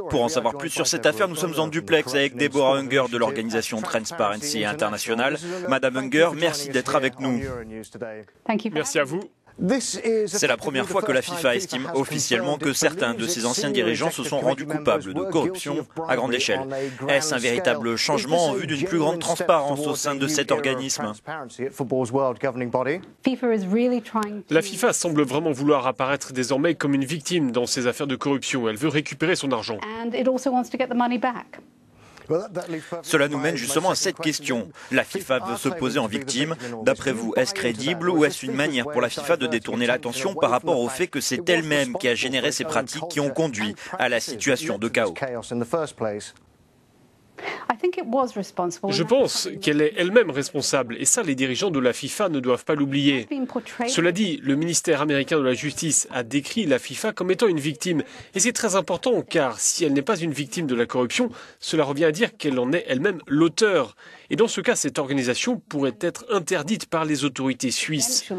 Pour en savoir plus sur cette affaire, nous sommes en duplex avec Deborah Unger de l'organisation Transparency International. Madame Unger, merci d'être avec nous. Merci à vous. C'est la première fois que la FIFA estime officiellement que certains de ses anciens dirigeants se sont rendus coupables de corruption à grande échelle. Est-ce un véritable changement en vue d'une plus grande transparence au sein de cet organisme? La FIFA semble vraiment vouloir apparaître désormais comme une victime dans ces affaires de corruption. Elle veut récupérer son argent. Cela nous mène justement à cette question. La FIFA veut se poser en victime. D'après vous, est-ce crédible ou est-ce une manière pour la FIFA de détourner l'attention par rapport au fait que c'est elle-même qui a généré ces pratiques qui ont conduit à la situation de chaos? Je pense qu'elle est elle-même responsable, et ça, les dirigeants de la FIFA ne doivent pas l'oublier. Cela dit, le ministère américain de la Justice a décrit la FIFA comme étant une victime, et c'est très important, car si elle n'est pas une victime de la corruption, cela revient à dire qu'elle en est elle-même l'auteur. Et dans ce cas, cette organisation pourrait être interdite par les autorités suisses.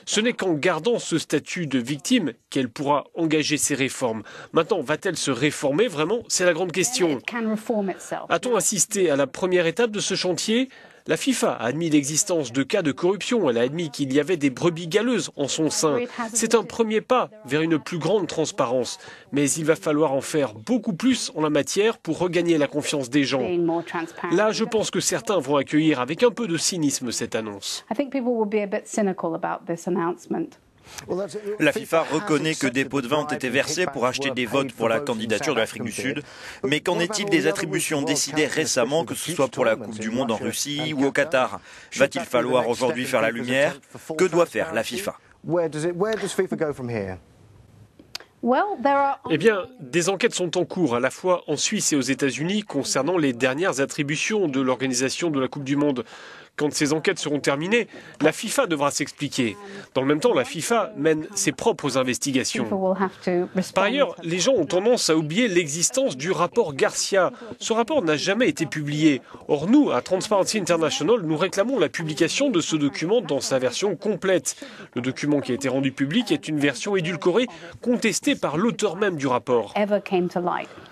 Ce n'est qu'en gardant ce statut de victime qu'elle pourra engager ses réformes. Maintenant, va-t-elle se réformer vraiment? C'est la grande question. A-t-on assisté à la première étape de ce chantier? La FIFA a admis l'existence de cas de corruption. Elle a admis qu'il y avait des brebis galeuses en son sein. C'est un premier pas vers une plus grande transparence. Mais il va falloir en faire beaucoup plus en la matière pour regagner la confiance des gens. Là, je pense que certains vont accueillir avec un peu de cynisme cette annonce. La FIFA reconnaît que des pots de vin ont été versés pour acheter des votes pour la candidature de l'Afrique du Sud. Mais qu'en est-il des attributions décidées récemment, que ce soit pour la Coupe du Monde en Russie ou au Qatar? Va-t-il falloir aujourd'hui faire la lumière? Que doit faire la FIFA? Eh bien, des enquêtes sont en cours, à la fois en Suisse et aux États-Unis, concernant les dernières attributions de l'organisation de la Coupe du Monde. Quand ces enquêtes seront terminées, la FIFA devra s'expliquer. Dans le même temps, la FIFA mène ses propres investigations. Par ailleurs, les gens ont tendance à oublier l'existence du rapport Garcia. Ce rapport n'a jamais été publié. Or, nous, à Transparency International, nous réclamons la publication de ce document dans sa version complète. Le document qui a été rendu public est une version édulcorée, contestée par l'auteur même du rapport.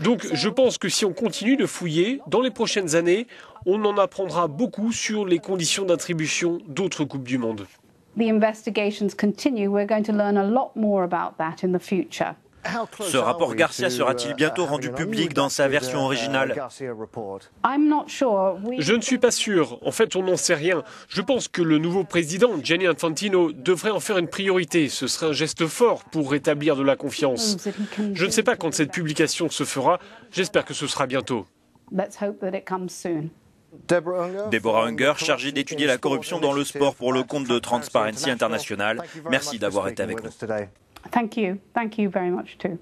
Donc, je pense que si on continue de fouiller, dans les prochaines années, on en apprendra beaucoup sur les conditions d'attribution d'autres Coupes du Monde. Ce rapport Garcia sera-t-il bientôt rendu public dans sa version originale? Je ne suis pas sûr. En fait, on n'en sait rien. Je pense que le nouveau président, Gianni Infantino, devrait en faire une priorité. Ce serait un geste fort pour rétablir de la confiance. Je ne sais pas quand cette publication se fera. J'espère que ce sera bientôt. Deborah Unger, chargée d'étudier la corruption dans le sport pour le compte de Transparency International. Merci d'avoir été avec nous. Thank you very much too.